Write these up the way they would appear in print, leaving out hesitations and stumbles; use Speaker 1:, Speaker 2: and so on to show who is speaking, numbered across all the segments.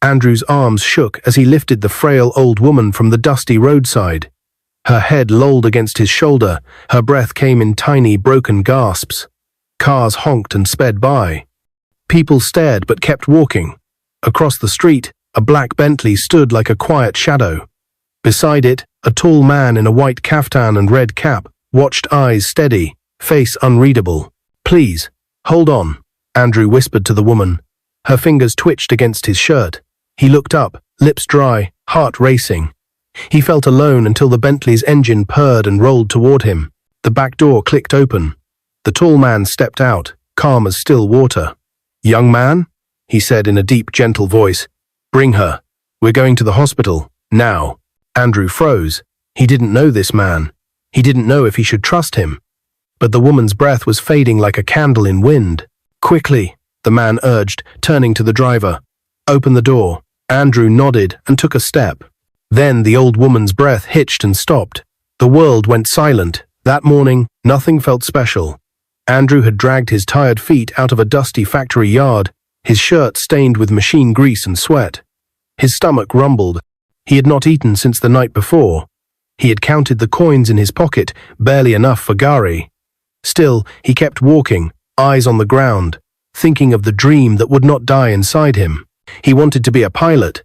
Speaker 1: Andrew's arms shook as he lifted the frail old woman from the dusty roadside. Her head lolled against his shoulder, her breath came in tiny, broken gasps. Cars honked and sped by. People stared but kept walking. Across the street, a black Bentley stood like a quiet shadow. Beside it, a tall man in a white caftan and red cap watched, eyes steady, face unreadable. "Please, hold on," Andrew whispered to the woman. Her fingers twitched against his shirt. He looked up, lips dry, heart racing. He felt alone until the Bentley's engine purred and rolled toward him. The back door clicked open. The tall man stepped out, calm as still water. "Young man," he said in a deep, gentle voice, "bring her. We're going to the hospital, now." Andrew froze. He didn't know this man. He didn't know if he should trust him. But the woman's breath was fading like a candle in wind. "Quickly," the man urged, turning to the driver. "Open the door." Andrew nodded and took a step. Then the old woman's breath hitched and stopped. The world went silent. That morning, nothing felt special. Andrew had dragged his tired feet out of a dusty factory yard, his shirt stained with machine grease and sweat. His stomach rumbled. He had not eaten since the night before. He had counted the coins in his pocket, barely enough for Gary. Still, he kept walking, eyes on the ground, thinking of the dream that would not die inside him. He wanted to be a pilot.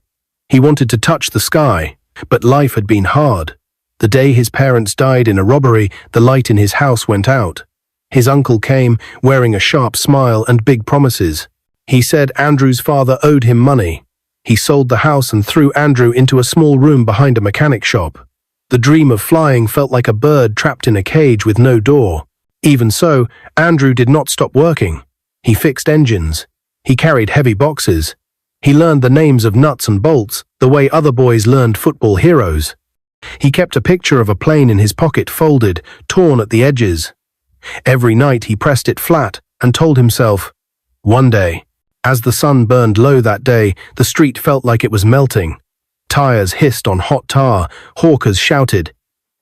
Speaker 1: He wanted to touch the sky, but life had been hard. The day his parents died in a robbery, the light in his house went out. His uncle came, wearing a sharp smile and big promises. He said Andrew's father owed him money. He sold the house and threw Andrew into a small room behind a mechanic shop. The dream of flying felt like a bird trapped in a cage with no door. Even so, Andrew did not stop working. He fixed engines. He carried heavy boxes. He learned the names of nuts and bolts, the way other boys learned football heroes. He kept a picture of a plane in his pocket, folded, torn at the edges. Every night he pressed it flat and told himself, one day. As the sun burned low that day, the street felt like it was melting. Tires hissed on hot tar, hawkers shouted.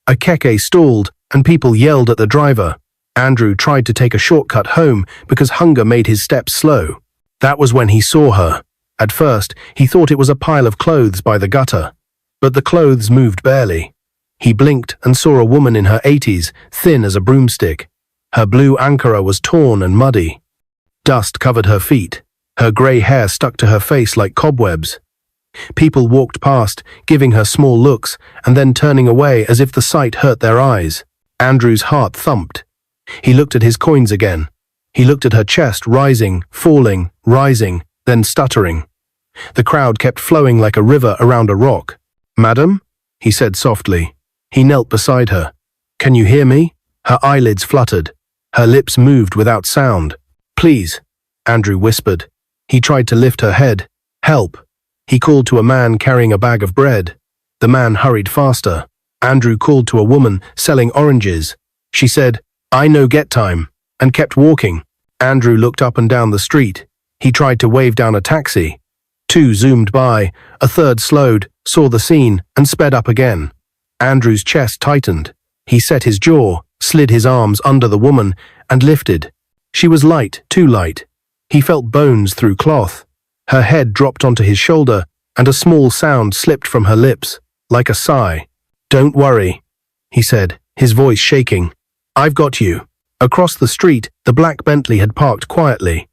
Speaker 1: A keke stalled, and people yelled at the driver. Andrew tried to take a shortcut home because hunger made his steps slow. That was when he saw her. At first, he thought it was a pile of clothes by the gutter. But the clothes moved barely. He blinked and saw a woman in her 80s, thin as a broomstick. Her blue ankara was torn and muddy. Dust covered her feet. Her grey hair stuck to her face like cobwebs. People walked past, giving her small looks, and then turning away as if the sight hurt their eyes. Andrew's heart thumped. He looked at his coins again. He looked at her chest, rising, falling, rising, then stuttering. The crowd kept flowing like a river around a rock. "Madam?" he said softly. He knelt beside her. "Can you hear me?" Her eyelids fluttered. Her lips moved without sound. "Please," Andrew whispered. He tried to lift her head. "Help." He called to a man carrying a bag of bread. The man hurried faster. Andrew called to a woman selling oranges. She said, "I no get time," and kept walking. Andrew looked up and down the street. He tried to wave down a taxi. Two zoomed by, a third slowed, saw the scene, and sped up again. Andrew's chest tightened. He set his jaw, slid his arms under the woman, and lifted. She was light, too light. He felt bones through cloth. Her head dropped onto his shoulder, and a small sound slipped from her lips, like a sigh. "Don't worry," he said, his voice shaking. "I've got you." Across the street, the black Bentley had parked quietly.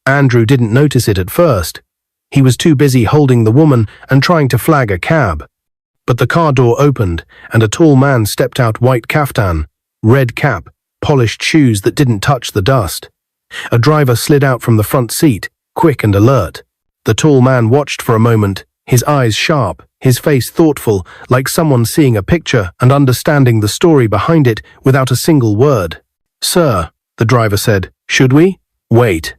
Speaker 1: Andrew didn't notice it at first. He was too busy holding the woman and trying to flag a cab. But the car door opened, and a tall man stepped out, white kaftan, red cap, polished shoes that didn't touch the dust. A driver slid out from the front seat, quick and alert. The tall man watched for a moment, his eyes sharp, his face thoughtful, like someone seeing a picture and understanding the story behind it without a single word. "Sir," the driver said, "should we?" "Wait,"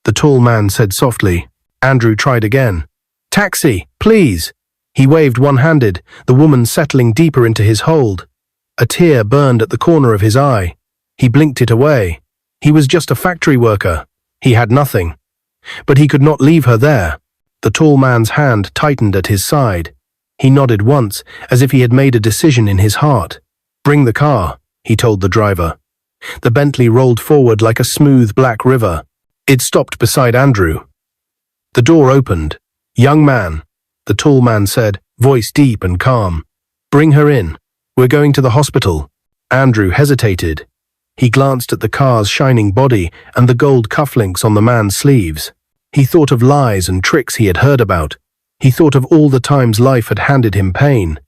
Speaker 1: the tall man said softly. Andrew tried again. "Taxi, please." He waved one-handed, the woman settling deeper into his hold. A tear burned at the corner of his eye. He blinked it away. He was just a factory worker. He had nothing. But he could not leave her there. The tall man's hand tightened at his side. He nodded once, as if he had made a decision in his heart. "Bring the car," he told the driver. The Bentley rolled forward like a smooth black river. It stopped beside Andrew. The door opened. "Young man," the tall man said, voice deep and calm. Bring her in. We're going to the hospital. Andrew hesitated. He glanced at the car's shining body and the gold cufflinks on the man's sleeves. He thought of lies and tricks he had heard about. He thought of all the times life had handed him pain.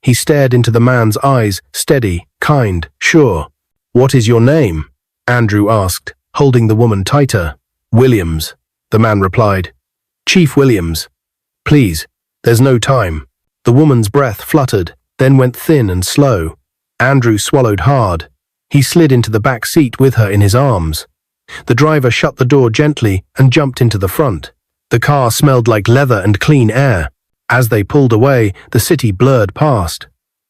Speaker 1: He stared into the man's eyes, steady, kind, sure. What is your name? Andrew asked, holding the woman tighter. Williams, the man replied. Chief Williams. Please, there's no time. The woman's breath fluttered, then went thin and slow. Andrew swallowed hard. He slid into the back seat with her in his arms. The driver shut the door gently and jumped into the front. The car smelled like leather and clean air. As they pulled away, the city blurred past.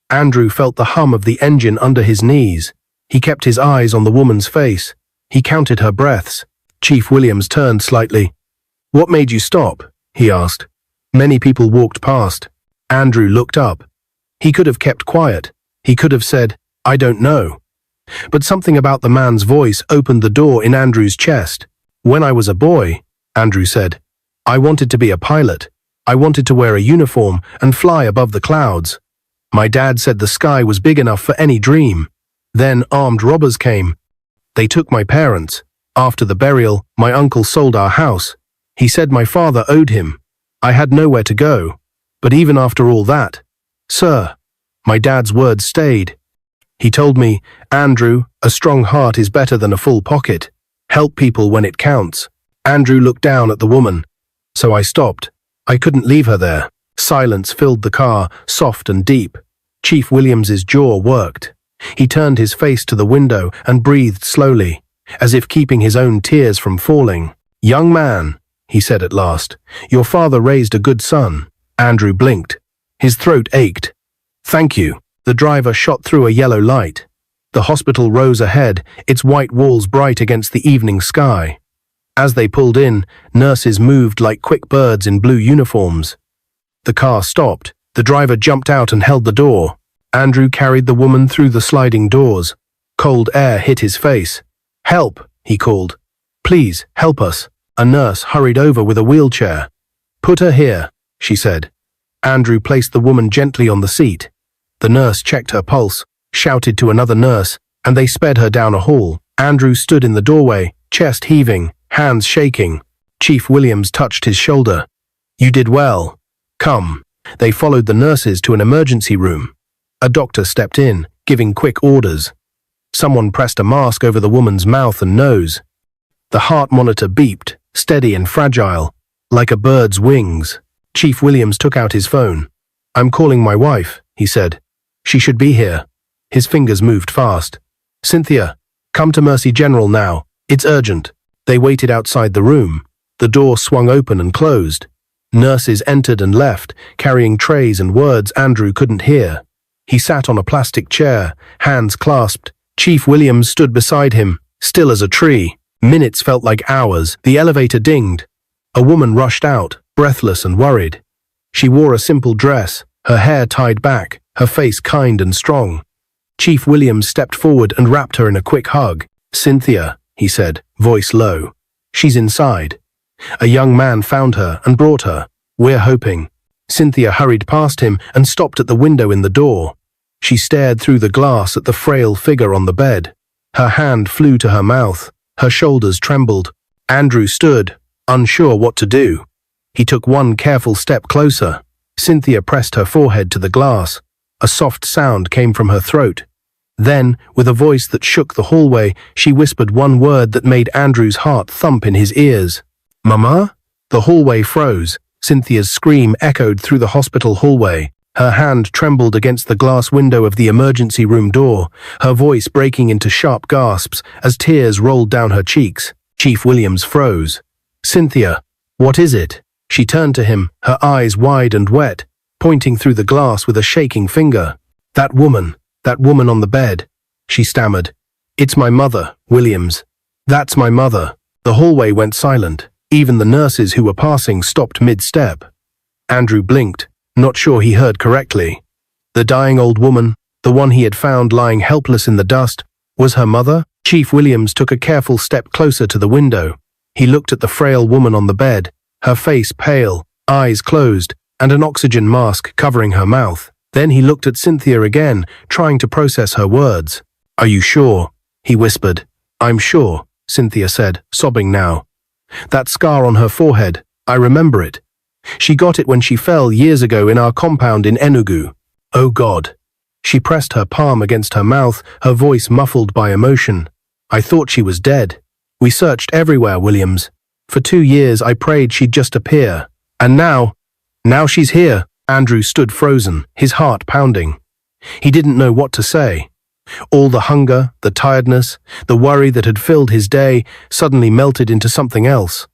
Speaker 1: Andrew felt the hum of the engine under his knees. He kept his eyes on the woman's face. He counted her breaths. Chief Williams turned slightly. What made you stop? He asked. Many people walked past. Andrew looked up. He could have kept quiet. He could have said, I don't know. But something about the man's voice opened the door in Andrew's chest. When I was a boy, Andrew said, I wanted to be a pilot. I wanted to wear a uniform and fly above the clouds. My dad said the sky was big enough for any dream. Then armed robbers came. They took my parents. After the burial, my uncle sold our house. He said my father owed him. I had nowhere to go. But even after all that, sir, my dad's words stayed. He told me, Andrew, a strong heart is better than a full pocket. Help people when it counts. Andrew looked down at the woman. So I stopped. I couldn't leave her there. Silence filled the car, soft and deep. Chief Williams's jaw worked. He turned his face to the window and breathed slowly, as if keeping his own tears from falling. Young man, he said at last, your father raised a good son. Andrew blinked. His throat ached. Thank you. The driver shot through a yellow light. The hospital rose ahead, its white walls bright against the evening sky. As they pulled in, nurses moved like quick birds in blue uniforms. The car stopped. The driver jumped out and held the door. Andrew carried the woman through the sliding doors. Cold air hit his face. Help, he called. Please, help us. A nurse hurried over with a wheelchair. Put her here, she said. Andrew placed the woman gently on the seat. The nurse checked her pulse, shouted to another nurse, and they sped her down a hall. Andrew stood in the doorway, chest heaving, hands shaking. Chief Williams touched his shoulder. You did well. Come. They followed the nurses to an emergency room. A doctor stepped in, giving quick orders. Someone pressed a mask over the woman's mouth and nose. The heart monitor beeped, steady and fragile, like a bird's wings. Chief Williams took out his phone. I'm calling my wife, he said. She should be here. His fingers moved fast. Cynthia, come to Mercy General now. It's urgent. They waited outside the room. The door swung open and closed. Nurses entered and left, carrying trays and words Andrew couldn't hear. He sat on a plastic chair, hands clasped. Chief Williams stood beside him, still as a tree. Minutes felt like hours. The elevator dinged. A woman rushed out, breathless and worried. She wore a simple dress, her hair tied back, her face kind and strong. Chief Williams stepped forward and wrapped her in a quick hug. Cynthia, he said, voice low. She's inside. A young man found her and brought her. We're hoping. Cynthia hurried past him and stopped at the window in the door. She stared through the glass at the frail figure on the bed. Her hand flew to her mouth. Her shoulders trembled. Andrew stood, unsure what to do. He took one careful step closer. Cynthia pressed her forehead to the glass. A soft sound came from her throat. Then, with a voice that shook the hallway, she whispered one word that made Andrew's heart thump in his ears. Mama? The hallway froze. Cynthia's scream echoed through the hospital hallway. Her hand trembled against the glass window of the emergency room door, her voice breaking into sharp gasps as tears rolled down her cheeks. Chief Williams froze. Cynthia, what is it? She turned to him, her eyes wide and wet, pointing through the glass with a shaking finger. That woman on the bed, she stammered. It's my mother, Williams. That's my mother. The hallway went silent. Even the nurses who were passing stopped mid-step. Andrew blinked, not sure he heard correctly. The dying old woman, the one he had found lying helpless in the dust, was her mother? Chief Williams took a careful step closer to the window. He looked at the frail woman on the bed, her face pale, eyes closed, and an oxygen mask covering her mouth. Then he looked at Cynthia again, trying to process her words. "Are you sure?" he whispered. "I'm sure," Cynthia said, sobbing now. "That scar on her forehead, I remember it. She got it when she fell years ago in our compound in Enugu. Oh God." She pressed her palm against her mouth, her voice muffled by emotion. "I thought she was dead. We searched everywhere, Williams. For 2 years I prayed she'd just appear. And now she's here." Andrew stood frozen, his heart pounding. He didn't know what to say. All the hunger, the tiredness, the worry that had filled his day suddenly melted into something else.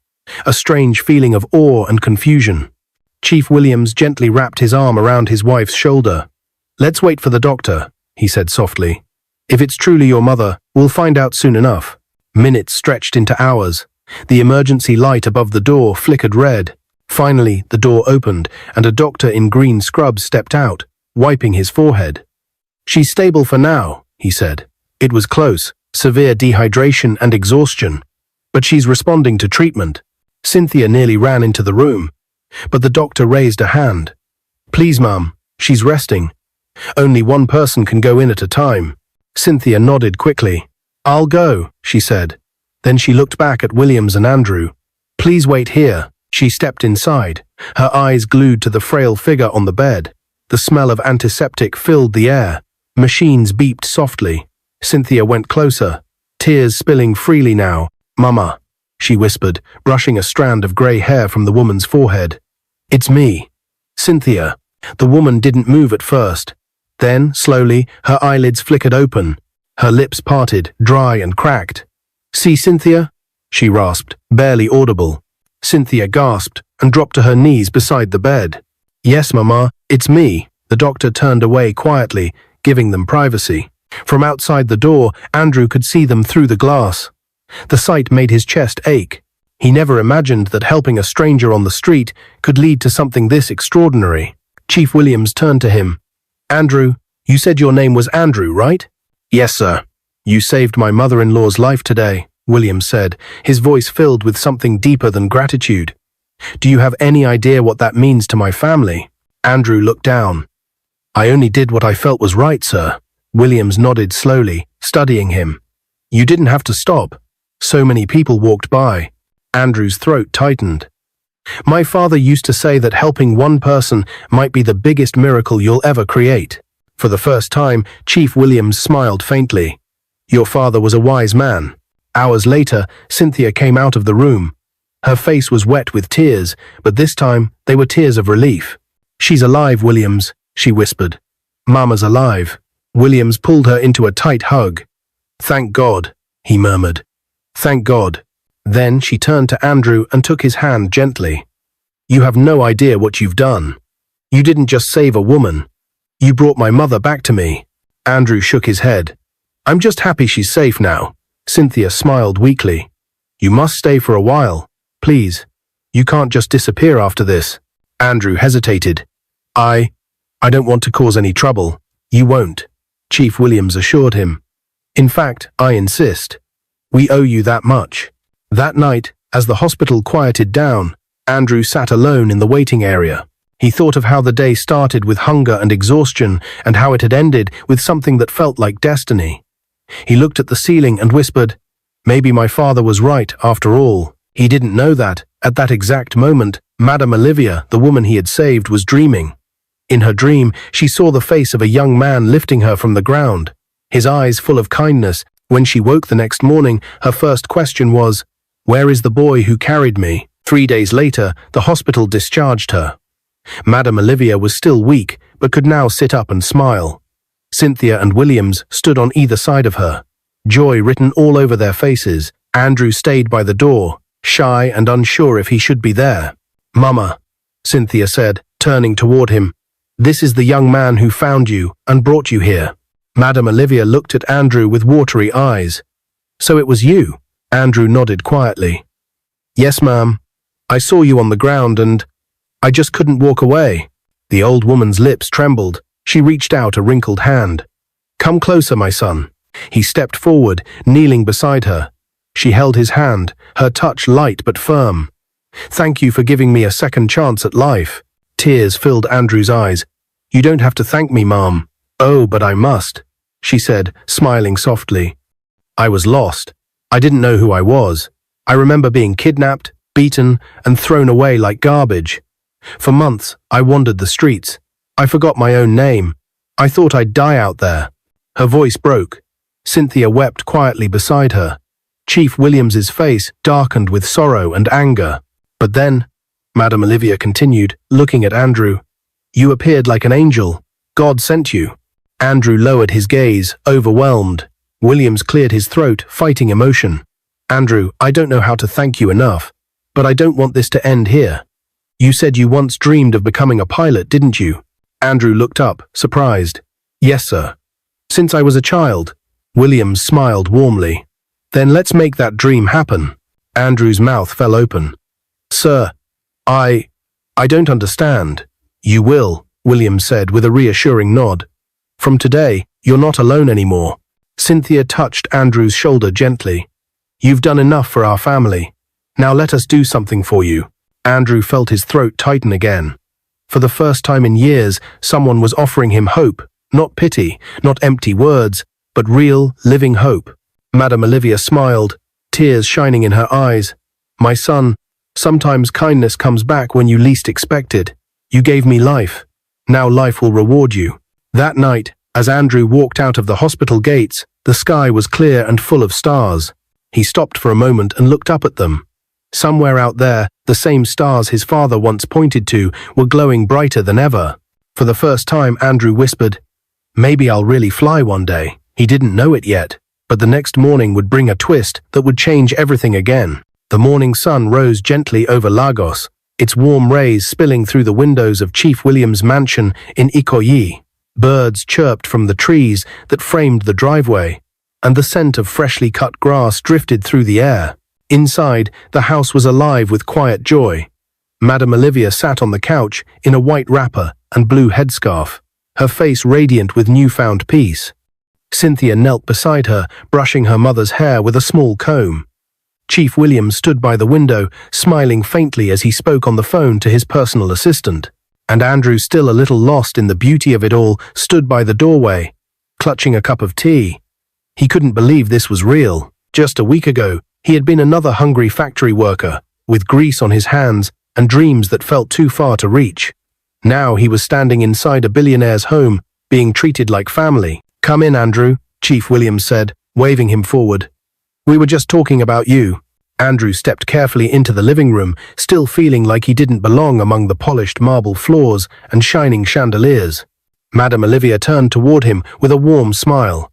Speaker 1: A strange feeling of awe and confusion. Chief Williams gently wrapped his arm around his wife's shoulder. "Let's wait for the doctor," he said softly. "If it's truly your mother, we'll find out soon enough." Minutes stretched into hours. The emergency light above the door flickered red. Finally, the door opened, and a doctor in green scrubs stepped out, wiping his forehead. "She's stable for now," he said. "It was close, severe dehydration and exhaustion. But she's responding to treatment." Cynthia nearly ran into the room, but the doctor raised a hand. "Please, Mum, she's resting. Only one person can go in at a time." Cynthia nodded quickly. "I'll go," she said. Then she looked back at Williams and Andrew. "Please wait here." She stepped inside, her eyes glued to the frail figure on the bed. The smell of antiseptic filled the air. Machines beeped softly. Cynthia went closer, tears spilling freely now. "Mama," she whispered, brushing a strand of grey hair from the woman's forehead. "It's me." "Cynthia." The woman didn't move at first. Then, slowly, her eyelids flickered open. Her lips parted, dry and cracked. "See, Cynthia?" she rasped, barely audible. Cynthia gasped and dropped to her knees beside the bed. "Yes, Mama, it's me." The doctor turned away quietly, giving them privacy. From outside the door, Andrew could see them through the glass. The sight made his chest ache. He never imagined that helping a stranger on the street could lead to something this extraordinary. Chief Williams turned to him. "Andrew, you said your name was Andrew, right?" "Yes, sir." "You saved my mother-in-law's life today," Williams said, his voice filled with something deeper than gratitude. "Do you have any idea what that means to my family?" Andrew looked down. "I only did what I felt was right, sir." Williams nodded slowly, studying him. "You didn't have to stop. So many people walked by." Andrew's throat tightened. "My father used to say that helping one person might be the biggest miracle you'll ever create." For the first time, Chief Williams smiled faintly. "Your father was a wise man." Hours later, Cynthia came out of the room. Her face was wet with tears, but this time they were tears of relief. "She's alive, Williams," she whispered. "Mama's alive." Williams pulled her into a tight hug. "Thank God," he murmured. "Thank God." Then she turned to Andrew and took his hand gently. "You have no idea what you've done. You didn't just save a woman. You brought my mother back to me." Andrew shook his head. "I'm just happy she's safe now." Cynthia smiled weakly. "You must stay for a while. Please. You can't just disappear after this." Andrew hesitated. I don't want to cause any trouble." "You won't," Chief Williams assured him. "In fact, I insist. We owe you that much." That night, as the hospital quieted down, Andrew sat alone in the waiting area. He thought of how the day started with hunger and exhaustion and how it had ended with something that felt like destiny. He looked at the ceiling and whispered, "Maybe my father was right after all." He didn't know that, at that exact moment, Madame Olivia, the woman he had saved, was dreaming. In her dream, she saw the face of a young man lifting her from the ground, his eyes full of kindness. When she woke the next morning, her first question was, "Where is the boy who carried me?" 3 days later, the hospital discharged her. Madame Olivia was still weak, but could now sit up and smile. Cynthia and Williams stood on either side of her, joy written all over their faces. Andrew stayed by the door, shy and unsure if he should be there. "Mama," Cynthia said, turning toward him, "this is the young man who found you and brought you here." Madame Olivia looked at Andrew with watery eyes. "So it was you?" Andrew nodded quietly. "Yes, ma'am. I saw you on the ground and I just couldn't walk away." The old woman's lips trembled. She reached out a wrinkled hand. "Come closer, my son." He stepped forward, kneeling beside her. She held his hand, her touch light but firm. "Thank you for giving me a second chance at life." Tears filled Andrew's eyes. "You don't have to thank me, Mom." "Oh, but I must," she said, smiling softly. "I was lost. I didn't know who I was. I remember being kidnapped, beaten, and thrown away like garbage. For months, I wandered the streets. I forgot my own name. I thought I'd die out there." Her voice broke. Cynthia wept quietly beside her. Chief Williams's face darkened with sorrow and anger. "But then," Madame Olivia continued, looking at Andrew, "you appeared like an angel. God sent you." Andrew lowered his gaze, overwhelmed. Williams cleared his throat, fighting emotion. "Andrew, I don't know how to thank you enough, but I don't want this to end here. You said you once dreamed of becoming a pilot, didn't you?" Andrew looked up, surprised. "Yes, sir. Since I was a child." Williams smiled warmly. "Then let's make that dream happen." Andrew's mouth fell open. "Sir, I don't understand." "You will," Williams said with a reassuring nod. "From today, you're not alone anymore." Cynthia touched Andrew's shoulder gently. "You've done enough for our family. Now let us do something for you." Andrew felt his throat tighten again. For the first time in years, someone was offering him hope, not pity, not empty words, but real, living hope. Madame Olivia smiled, tears shining in her eyes. "My son, sometimes kindness comes back when you least expect it. You gave me life. Now life will reward you." That night, as Andrew walked out of the hospital gates, the sky was clear and full of stars. He stopped for a moment and looked up at them. Somewhere out there, the same stars his father once pointed to were glowing brighter than ever. For the first time, Andrew whispered, "Maybe I'll really fly one day." He didn't know it yet, but the next morning would bring a twist that would change everything again. The morning sun rose gently over Lagos, its warm rays spilling through the windows of Chief William's mansion in Ikoyi. Birds chirped from the trees that framed the driveway, and the scent of freshly cut grass drifted through the air. Inside, the house was alive with quiet joy. Madame Olivia sat on the couch in a white wrapper and blue headscarf, her face radiant with newfound peace. Cynthia knelt beside her, brushing her mother's hair with a small comb. Chief William stood by the window, smiling faintly as he spoke on the phone to his personal assistant. And Andrew, still a little lost in the beauty of it all, stood by the doorway, clutching a cup of tea. He couldn't believe this was real. Just a week ago, he had been another hungry factory worker, with grease on his hands and dreams that felt too far to reach. Now he was standing inside a billionaire's home, being treated like family. "Come in, Andrew," Chief Williams said, waving him forward. "We were just talking about you." Andrew stepped carefully into the living room, still feeling like he didn't belong among the polished marble floors and shining chandeliers. Madame Olivia turned toward him with a warm smile.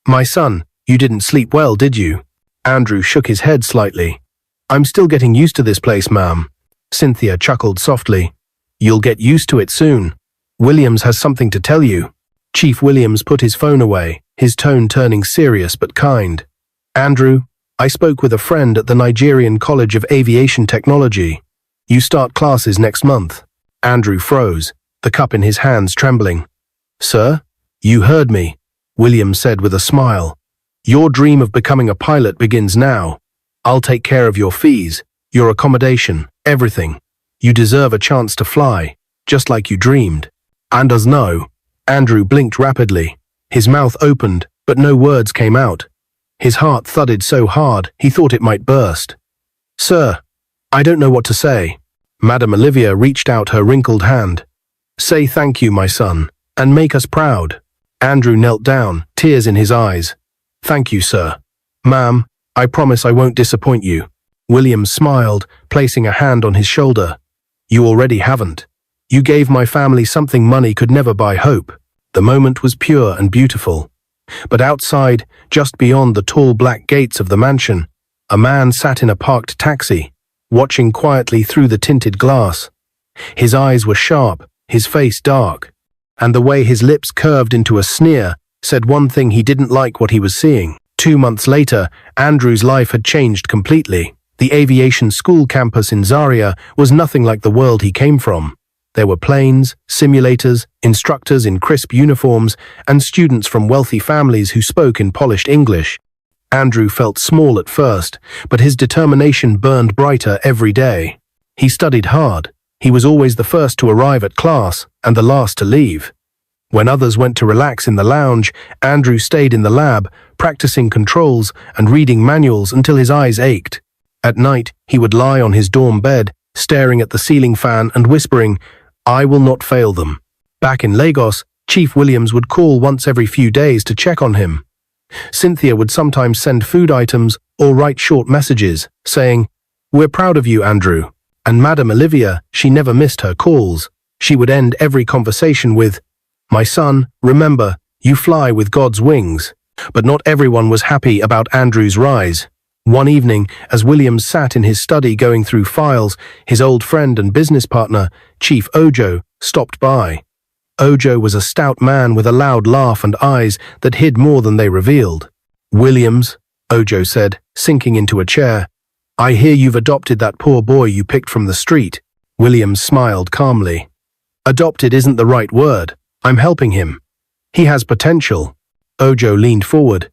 Speaker 1: "My son, you didn't sleep well, did you?" Andrew shook his head slightly. "I'm still getting used to this place, ma'am." Cynthia chuckled softly. "You'll get used to it soon. Williams has something to tell you." Chief Williams put his phone away, his tone turning serious but kind. "Andrew, I spoke with a friend at the Nigerian College of Aviation Technology. You start classes next month." Andrew froze, the cup in his hands trembling. "Sir? You heard me," Williams said with a smile. "Your dream of becoming a pilot begins now. I'll take care of your fees, your accommodation, everything. You deserve a chance to fly, just like you dreamed." "And us know." Andrew blinked rapidly. His mouth opened, but no words came out. His heart thudded so hard he thought it might burst. "Sir, I don't know what to say." Madame Olivia reached out her wrinkled hand. "Say thank you, my son, and make us proud." Andrew knelt down, tears in his eyes. "Thank you, sir." "Ma'am, I promise I won't disappoint you." Williams smiled, placing a hand on his shoulder. "You already haven't. You gave my family something money could never buy: hope." The moment was pure and beautiful. But outside, just beyond the tall black gates of the mansion, a man sat in a parked taxi, watching quietly through the tinted glass. His eyes were sharp, his face dark, and the way his lips curved into a sneer said one thing: he didn't like what he was seeing. 2 months later, Andrew's life had changed completely. The aviation school campus in Zaria was nothing like the world he came from. There were planes, simulators, instructors in crisp uniforms, and students from wealthy families who spoke in polished English. Andrew felt small at first, but his determination burned brighter every day. He studied hard, He was always the first to arrive at class and the last to leave. When others went to relax in the lounge, Andrew stayed in the lab, practicing controls and reading manuals until his eyes ached. At night, he would lie on his dorm bed, staring at the ceiling fan and whispering, "I will not fail them." Back in Lagos, Chief Williams would call once every few days to check on him. Cynthia would sometimes send food items or write short messages, saying, "We're proud of you, Andrew." And Madam Olivia, she never missed her calls. She would end every conversation with, "My son, remember, you fly with God's wings." But not everyone was happy about Andrew's rise. One evening, as Williams sat in his study going through files, his old friend and business partner, Chief Ojo, stopped by. Ojo was a stout man with a loud laugh and eyes that hid more than they revealed. "Williams," Ojo said, sinking into a chair, "I hear you've adopted that poor boy you picked from the street." Williams smiled calmly. "Adopted isn't the right word. I'm helping him. He has potential." Ojo leaned forward.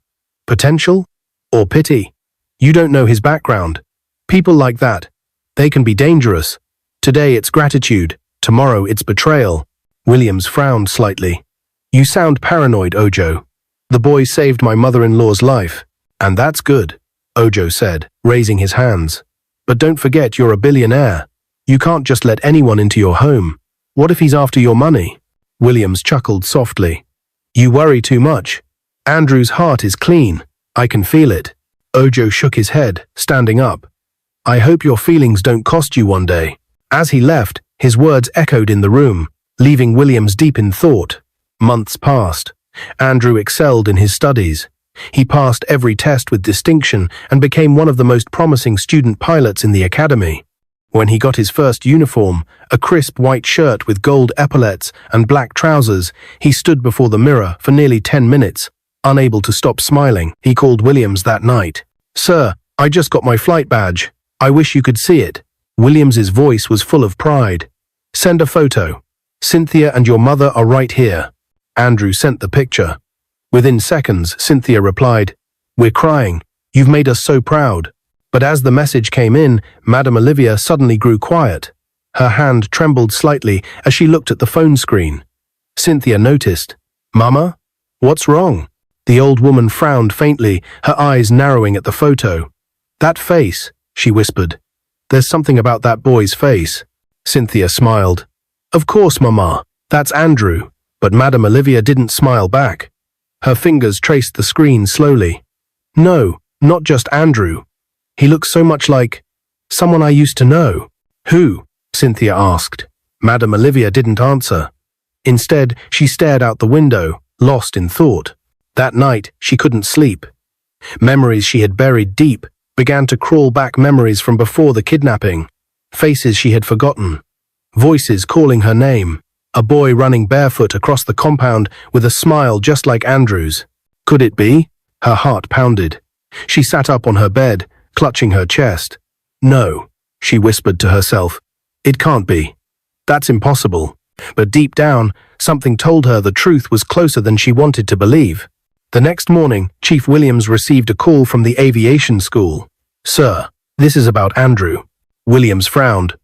Speaker 1: "Potential? Or pity? You don't know his background. People like that, they can be dangerous. Today it's gratitude, tomorrow it's betrayal." Williams frowned slightly. "You sound paranoid, Ojo. The boy saved my mother-in-law's life. And that's good," Ojo said, raising his hands. "But don't forget you're a billionaire. You can't just let anyone into your home. What if he's after your money?" Williams chuckled softly. "You worry too much. Andrew's heart is clean. I can feel it." Ojo shook his head, standing up. "I hope your feelings don't cost you one day." As he left, his words echoed in the room, leaving Williams deep in thought. Months passed. Andrew excelled in his studies. He passed every test with distinction and became one of the most promising student pilots in the academy. When he got his first uniform, a crisp white shirt with gold epaulets and black trousers, he stood before the mirror for nearly 10 minutes, unable to stop smiling. He called Williams that night. "Sir, I just got my flight badge. I wish you could see it." Williams's voice was full of pride. "Send a photo. Cynthia and your mother are right here." Andrew sent the picture. Within seconds, Cynthia replied, "We're crying. You've made us so proud." But as the message came in, Madam Olivia suddenly grew quiet. Her hand trembled slightly as she looked at the phone screen. Cynthia noticed. "Mama? What's wrong?" The old woman frowned faintly, her eyes narrowing at the photo. "That face," she whispered. "There's something about that boy's face." Cynthia smiled. "Of course, Mama. That's Andrew." But Madam Olivia didn't smile back. Her fingers traced the screen slowly. "No, not just Andrew. He looks so much like someone I used to know." "Who?" Cynthia asked. Madam Olivia didn't answer. Instead, she stared out the window, lost in thought. That night, she couldn't sleep. Memories she had buried deep began to crawl back, memories from before the kidnapping. Faces she had forgotten. Voices calling her name. A boy running barefoot across the compound with a smile just like Andrew's. Could it be? Her heart pounded. She sat up on her bed, clutching her chest. "No," she whispered to herself. "It can't be. That's impossible." But deep down, something told her the truth was closer than she wanted to believe. The next morning, Chief Williams received a call from the aviation school. "Sir, this is about Andrew." Williams frowned.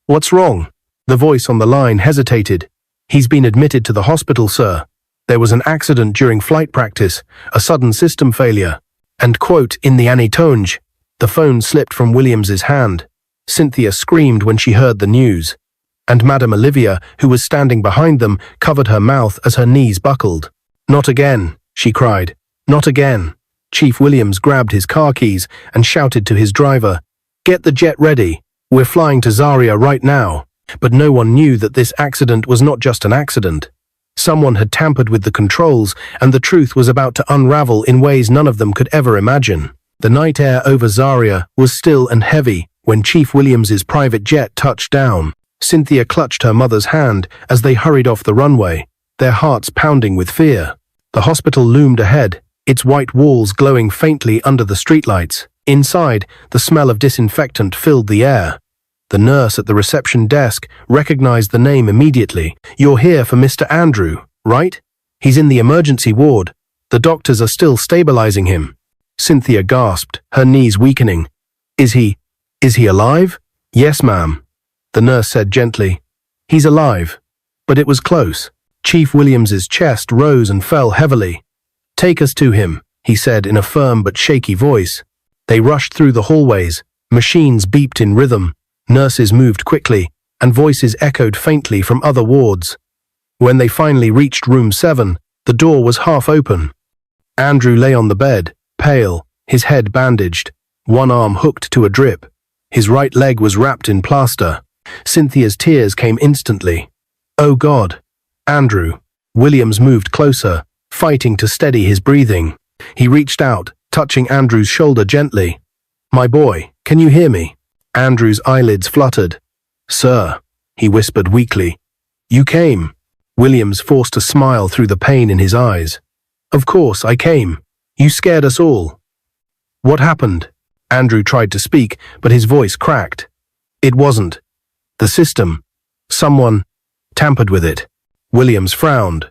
Speaker 1: "What's wrong?" The voice on the line hesitated. "He's been admitted to the hospital, sir. There was an accident during flight practice, a sudden system failure. And quote, in the Anitonge." The phone slipped from Williams's hand. Cynthia screamed when she heard the news. And Madam Olivia, who was standing behind them, covered her mouth as her knees buckled. "Not again," she cried. "Not again." Chief Williams grabbed his car keys and shouted to his driver, "Get the jet ready. We're flying to Zaria right now." But no one knew that this accident was not just an accident. Someone had tampered with the controls, and the truth was about to unravel in ways none of them could ever imagine. The night air over Zaria was still and heavy when Chief Williams's private jet touched down. Cynthia clutched her mother's hand as they hurried off the runway, their hearts pounding with fear. The hospital loomed ahead, its white walls glowing faintly under the streetlights. Inside, the smell of disinfectant filled the air. The nurse at the reception desk recognized the name immediately. "You're here for Mr. Andrew, right? He's in the emergency ward. The doctors are still stabilizing him." Cynthia gasped, her knees weakening. Is he alive?" "Yes, ma'am. the nurse said gently. He's alive. But it was close. Chief Williams's chest rose and fell heavily. Take us to him, he said in a firm but shaky voice. They rushed through the hallways. Machines beeped in rhythm. Nurses moved quickly, and voices echoed faintly from other wards. When they finally reached room 7, the door was half open. Andrew lay on the bed, pale, his head bandaged, one arm hooked to a drip. His right leg was wrapped in plaster. Cynthia's tears came instantly. Oh God! Andrew! Williams moved closer, fighting to steady his breathing. He reached out, touching Andrew's shoulder gently. My boy, can you hear me? Andrew's eyelids fluttered. Sir, he whispered weakly. You came. Williams forced a smile through the pain in his eyes. Of course, I came. You scared us all. What happened? Andrew tried to speak, but his voice cracked. It wasn't. The system. Someone tampered with it. Williams frowned.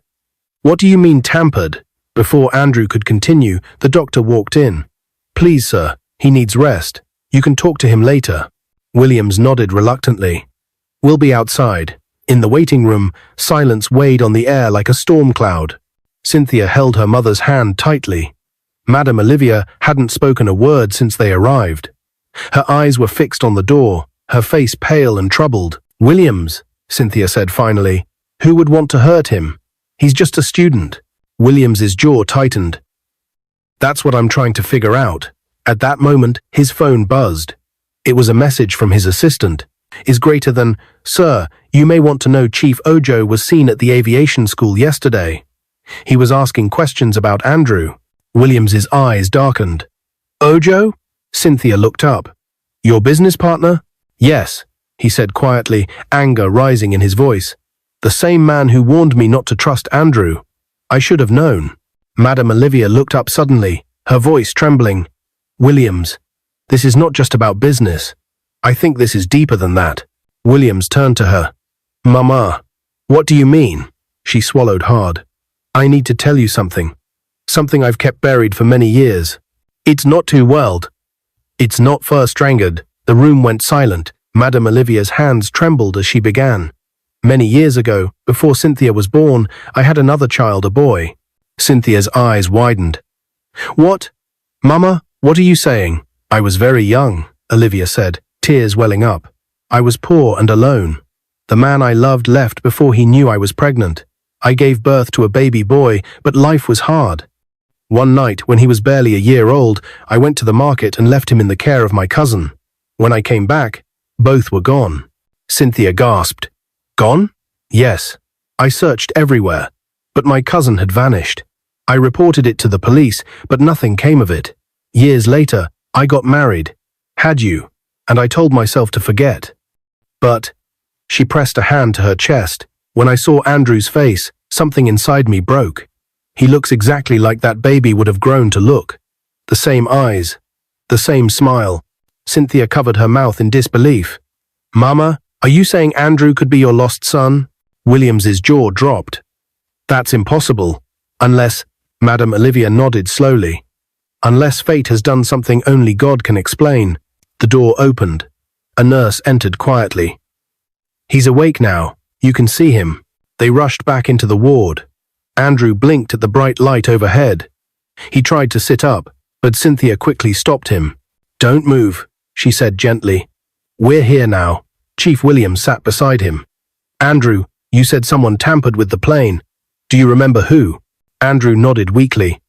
Speaker 1: What do you mean tampered? Before Andrew could continue, the doctor walked in. Please, sir, he needs rest. You can talk to him later. Williams nodded reluctantly. We'll be outside. In the waiting room, silence weighed on the air like a storm cloud. Cynthia held her mother's hand tightly. Madame Olivia hadn't spoken a word since they arrived. Her eyes were fixed on the door, her face pale and troubled. Williams, Cynthia said finally. Who would want to hurt him? He's just a student. Williams's jaw tightened. That's what I'm trying to figure out. At that moment, his phone buzzed. It was a message from his assistant. Is greater than, Sir, you may want to know Chief Ojo was seen at the aviation school yesterday. He was asking questions about Andrew. Williams's eyes darkened. Ojo? Cynthia looked up. Your business partner? Yes, he said quietly, anger rising in his voice. The same man who warned me not to trust Andrew. I should have known. Madame Olivia looked up suddenly, her voice trembling. Williams, this is not just about business. I think this is deeper than that. Williams turned to her. Mama, what do you mean? She swallowed hard. I need to tell you something. Something I've kept buried for many years. It's not too wild. It's not first-rangered. The room went silent. Madame Olivia's hands trembled as she began. Many years ago, before Cynthia was born, I had another child, a boy. Cynthia's eyes widened. What? Mama, what are you saying? I was very young, Olivia said, tears welling up. I was poor and alone. The man I loved left before he knew I was pregnant. I gave birth to a baby boy, but life was hard. One night, when he was barely a year old, I went to the market and left him in the care of my cousin. When I came back, both were gone. Cynthia gasped. Gone? Yes. I searched everywhere, but my cousin had vanished. I reported it to the police, but nothing came of it. Years later, I got married. Had you? And I told myself to forget. But, she pressed a hand to her chest. When I saw Andrew's face, something inside me broke. He looks exactly like that baby would have grown to look. The same eyes, the same smile. Cynthia covered her mouth in disbelief. Mama, are you saying Andrew could be your lost son? Williams's jaw dropped. That's impossible. Unless, Madame Olivia nodded slowly. Unless fate has done something only God can explain. The door opened. A nurse entered quietly. He's awake now. You can see him. They rushed back into the ward. Andrew blinked at the bright light overhead. He tried to sit up, but Cynthia quickly stopped him. Don't move, she said gently. We're here now. Chief Williams sat beside him. Andrew, you said someone tampered with the plane. Do you remember who? Andrew nodded weakly.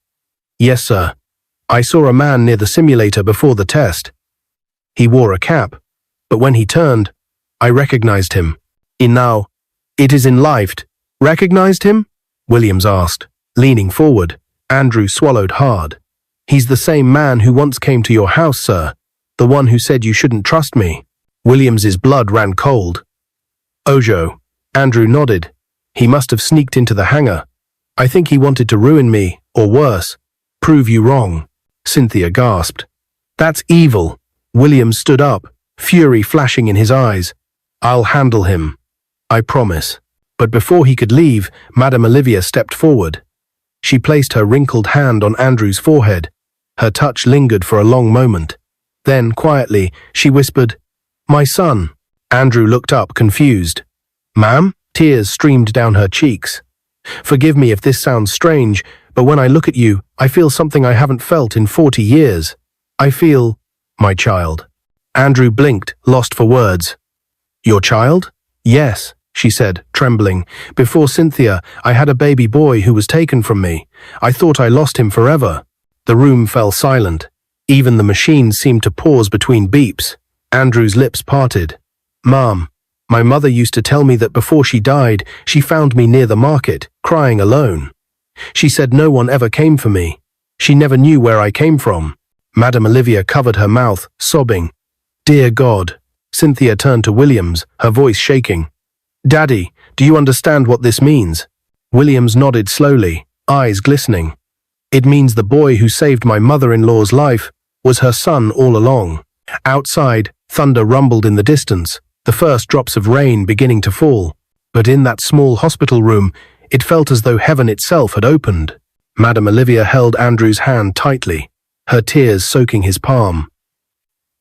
Speaker 1: Yes, sir. I saw a man near the simulator before the test. He wore a cap, but when he turned, I recognized him. It is enlived. Recognized him? Williams asked, leaning forward. Andrew swallowed hard. He's the same man who once came to your house, sir. The one who said you shouldn't trust me. Williams's blood ran cold. Ojo. Andrew nodded. He must have sneaked into the hangar. I think he wanted to ruin me, or worse, prove you wrong. Cynthia gasped. That's evil. Williams stood up, fury flashing in his eyes. I'll handle him. I promise. But before he could leave, Madame Olivia stepped forward. She placed her wrinkled hand on Andrew's forehead. Her touch lingered for a long moment. Then, quietly, she whispered, My son. Andrew looked up, confused. Ma'am? Tears streamed down her cheeks. Forgive me if this sounds strange, but when I look at you, I feel something I haven't felt in 40 years. I feel, my child. Andrew blinked, lost for words. Your child? Yes, she said, trembling. Before Cynthia, I had a baby boy who was taken from me. I thought I lost him forever. The room fell silent. Even the machines seemed to pause between beeps. Andrew's lips parted. Mom, my mother used to tell me that before she died, she found me near the market, crying alone. She said no one ever came for me. She never knew where I came from. Madame Olivia covered her mouth, sobbing. Dear God. Cynthia turned to Williams, her voice shaking. Daddy, do you understand what this means? Williams nodded slowly, eyes glistening. It means the boy who saved my mother-in-law's life was her son all along. Outside, thunder rumbled in the distance, the first drops of rain beginning to fall. But in that small hospital room, it felt as though heaven itself had opened. Madame Olivia held Andrew's hand tightly, her tears soaking his palm.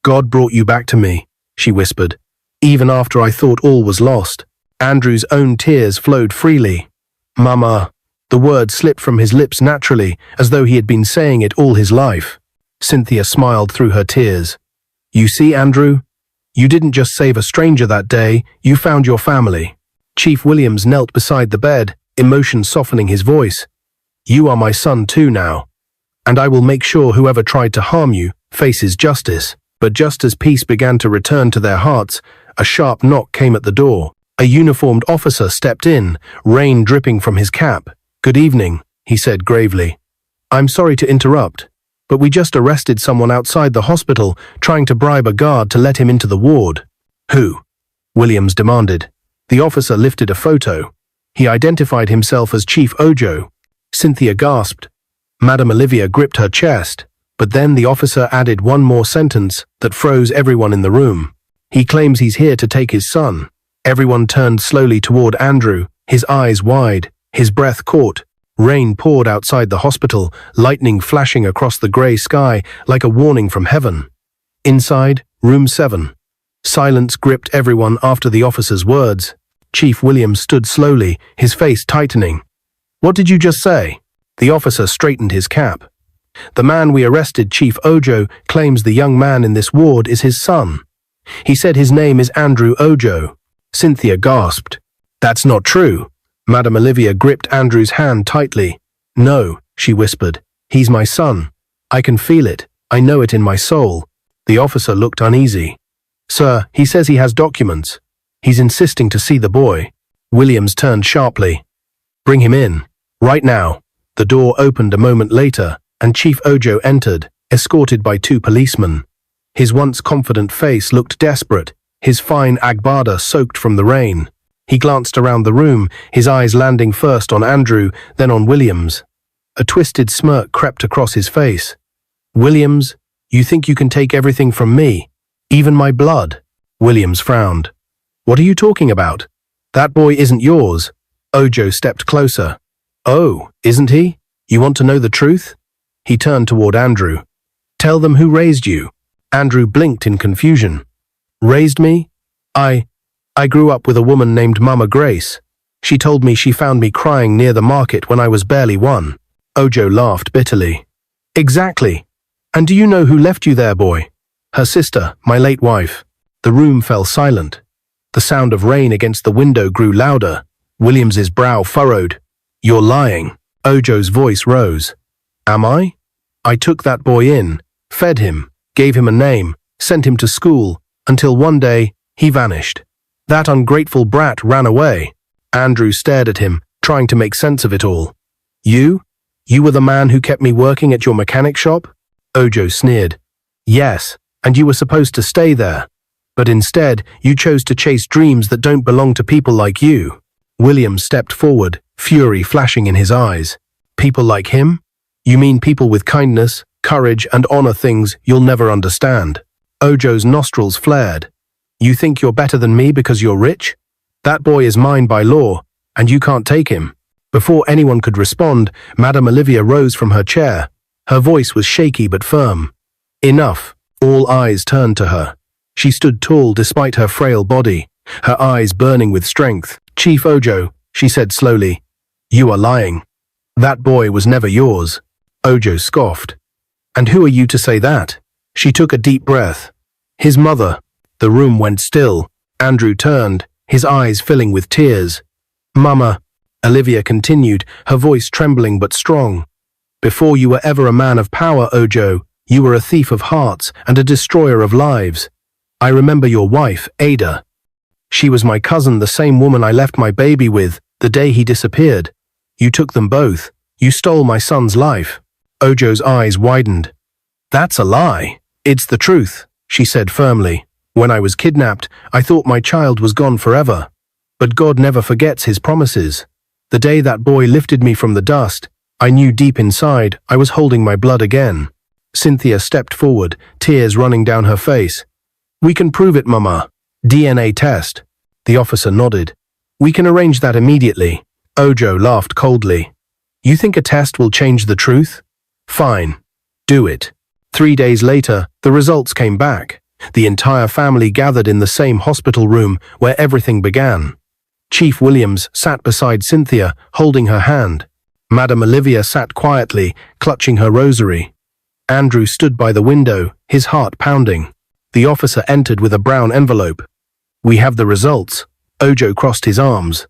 Speaker 1: God brought you back to me, she whispered, even after I thought all was lost. Andrew's own tears flowed freely. Mama. The word slipped from his lips naturally, as though he had been saying it all his life. Cynthia smiled through her tears. You see, Andrew? You didn't just save a stranger that day, you found your family. Chief Williams knelt beside the bed, emotion softening his voice. You are my son too now. And I will make sure whoever tried to harm you faces justice. But just as peace began to return to their hearts, a sharp knock came at the door. A uniformed officer stepped in, rain dripping from his cap. Good evening, he said gravely. I'm sorry to interrupt, but we just arrested someone outside the hospital trying to bribe a guard to let him into the ward. Who? Williams demanded. The officer lifted a photo. He identified himself as Chief Ojo. Cynthia gasped. Madame Olivia gripped her chest, but then the officer added one more sentence that froze everyone in the room. He claims he's here to take his son. Everyone turned slowly toward Andrew, his eyes wide, his breath caught. Rain poured outside the hospital, lightning flashing across the grey sky like a warning from heaven. Inside, room 7. Silence gripped everyone after the officer's words. Chief Williams stood slowly, his face tightening. What did you just say? The officer straightened his cap. The man we arrested, Chief Ojo, claims the young man in this ward is his son. He said his name is Andrew Ojo. Cynthia gasped. That's not true. Madame Olivia gripped Andrew's hand tightly. No, she whispered. He's my son. I can feel it. I know it in my soul. The officer looked uneasy. Sir, he says he has documents. He's insisting to see the boy. Williams turned sharply. Bring him in. Right now. The door opened a moment later, and Chief Ojo entered, escorted by 2 policemen. His once confident face looked desperate, his fine agbada soaked from the rain. He glanced around the room, his eyes landing first on Andrew, then on Williams. A twisted smirk crept across his face. Williams, you think you can take everything from me, even my blood? Williams frowned. What are you talking about? That boy isn't yours. Ojo stepped closer. Oh, isn't he? You want to know the truth? He turned toward Andrew. Tell them who raised you. Andrew blinked in confusion. Raised me? I grew up with a woman named Mama Grace. She told me she found me crying near the market when I was barely 1. Ojo laughed bitterly. Exactly. And do you know who left you there, boy? Her sister, my late wife. The room fell silent. The sound of rain against the window grew louder. Williams's brow furrowed. You're lying. Ojo's voice rose. Am I? I took that boy in, fed him, gave him a name, sent him to school, until one day, he vanished. That ungrateful brat ran away. Andrew stared at him, trying to make sense of it all. You? You were the man who kept me working at your mechanic shop? Ojo sneered. Yes, and you were supposed to stay there. But instead, you chose to chase dreams that don't belong to people like you. William stepped forward, fury flashing in his eyes. People like him? You mean people with kindness, courage, and honor, things you'll never understand. Ojo's nostrils flared. You think you're better than me because you're rich? That boy is mine by law, and you can't take him. Before anyone could respond, Madame Olivia rose from her chair. Her voice was shaky but firm. Enough. All eyes turned to her. She stood tall despite her frail body, her eyes burning with strength. "Chief Ojo," she said slowly, "you are lying. That boy was never yours." Ojo scoffed. "And who are you to say that?" She took a deep breath. "His mother." The room went still. Andrew turned, his eyes filling with tears. "Mama," Olivia continued, her voice trembling but strong. "Before you were ever a man of power, Ojo, you were a thief of hearts and a destroyer of lives. I remember your wife, Ada. She was my cousin, the same woman I left my baby with, the day he disappeared. You took them both. You stole my son's life." Ojo's eyes widened. "That's a lie. It's the truth," she said firmly. "When I was kidnapped, I thought my child was gone forever. But God never forgets his promises. The day that boy lifted me from the dust, I knew deep inside I was holding my blood again." Cynthia stepped forward, tears running down her face. "We can prove it, Mama. DNA test." The officer nodded. "We can arrange that immediately." Ojo laughed coldly. "You think a test will change the truth? Fine. Do it." 3 days later, the results came back. The entire family gathered in the same hospital room where everything began. Chief Williams sat beside Cynthia, holding her hand. Madame Olivia sat quietly, clutching her rosary. Andrew stood by the window, his heart pounding. The officer entered with a brown envelope. "We have the results." Ojo crossed his arms.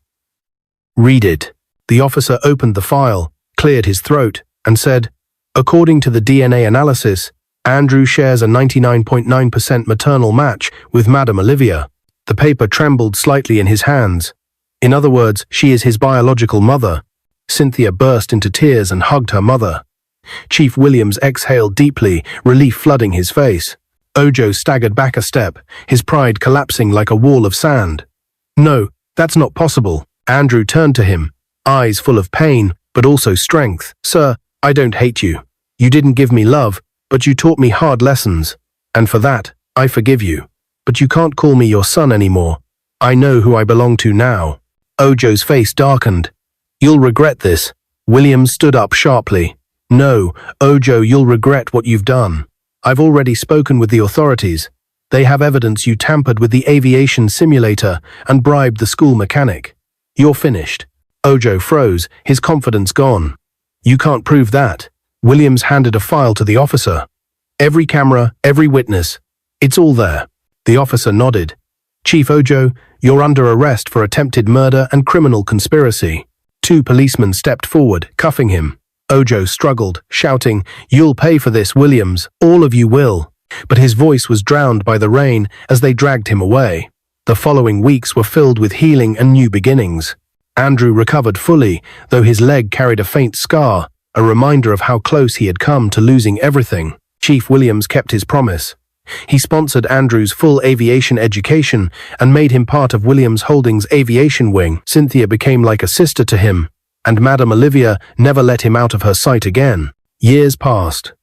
Speaker 1: "Read it." The officer opened the file, cleared his throat, and said, "According to the DNA analysis, Andrew shares a 99.9% maternal match with Madame Olivia." The paper trembled slightly in his hands. "In other words, she is his biological mother." Cynthia burst into tears and hugged her mother. Chief Williams exhaled deeply, relief flooding his face. Ojo staggered back a step, his pride collapsing like a wall of sand. "No, that's not possible." Andrew turned to him, eyes full of pain, but also strength. "Sir, I don't hate you. You didn't give me love, but you taught me hard lessons. And for that, I forgive you. But you can't call me your son anymore. I know who I belong to now." Ojo's face darkened. "You'll regret this." Williams stood up sharply. "No, Ojo, you'll regret what you've done. I've already spoken with the authorities. They have evidence you tampered with the aviation simulator and bribed the school mechanic. You're finished." Ojo froze, his confidence gone. "You can't prove that." Williams handed a file to the officer. "Every camera, every witness. It's all there." The officer nodded. "Chief Ojo, you're under arrest for attempted murder and criminal conspiracy." 2 policemen stepped forward, cuffing him. Ojo struggled, shouting, "You'll pay for this, Williams. All of you will." But his voice was drowned by the rain as they dragged him away. The following weeks were filled with healing and new beginnings. Andrew recovered fully, though his leg carried a faint scar, a reminder of how close he had come to losing everything. Chief Williams kept his promise. He sponsored Andrew's full aviation education and made him part of Williams Holdings' aviation wing. Cynthia became like a sister to him, and Madame Olivia never let him out of her sight again. Years passed.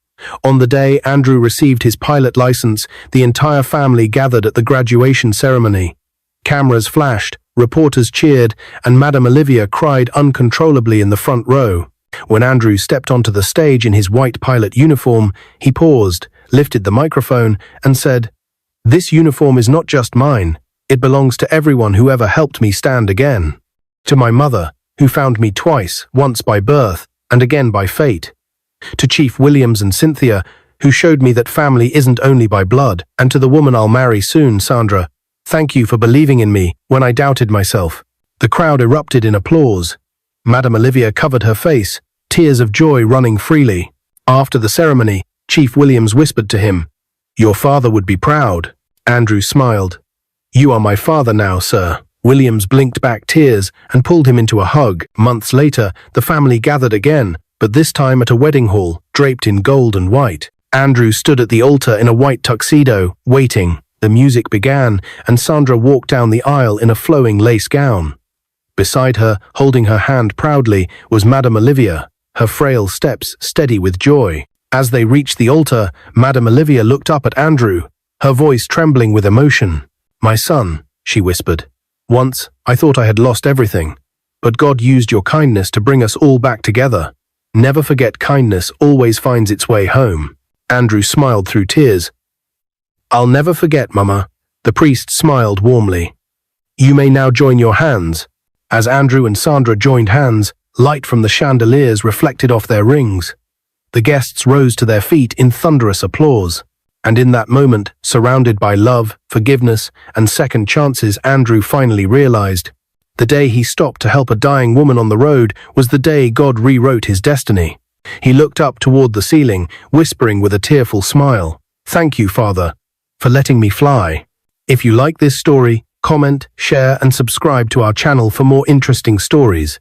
Speaker 1: On the day Andrew received his pilot license, the entire family gathered at the graduation ceremony. Cameras flashed, reporters cheered, and Madame Olivia cried uncontrollably in the front row. When Andrew stepped onto the stage in his white pilot uniform, he paused, lifted the microphone, and said, "This uniform is not just mine. It belongs to everyone who ever helped me stand again. To my mother, who found me twice, once by birth, and again by fate. To Chief Williams and Cynthia, who showed me that family isn't only by blood, and to the woman I'll marry soon, Sandra. Thank you for believing in me when I doubted myself." The crowd erupted in applause. Madame Olivia covered her face, tears of joy running freely. After the ceremony, Chief Williams whispered to him, "Your father would be proud." Andrew smiled. "You are my father now, sir." Williams blinked back tears and pulled him into a hug. Months later, the family gathered again, but this time at a wedding hall, draped in gold and white. Andrew stood at the altar in a white tuxedo, waiting. The music began, and Sandra walked down the aisle in a flowing lace gown. Beside her, holding her hand proudly, was Madame Olivia, her frail steps steady with joy. As they reached the altar, Madame Olivia looked up at Andrew, her voice trembling with emotion. "My son," she whispered, "once I thought I had lost everything, but God used your kindness to bring us all back together. Never forget, kindness always finds its way home." Andrew smiled through tears. "I'll never forget, Mama. The priest smiled warmly. You may now join your hands. As Andrew and Sandra joined hands, light from the chandeliers reflected off their rings. The guests rose to their feet in thunderous applause. And in that moment, surrounded by love, forgiveness, and second chances, Andrew finally realized. The day he stopped to help a dying woman on the road was the day God rewrote his destiny. He looked up toward the ceiling, whispering with a tearful smile, "Thank you, Father, for letting me fly." If you like this story, comment, share, and subscribe to our channel for more interesting stories.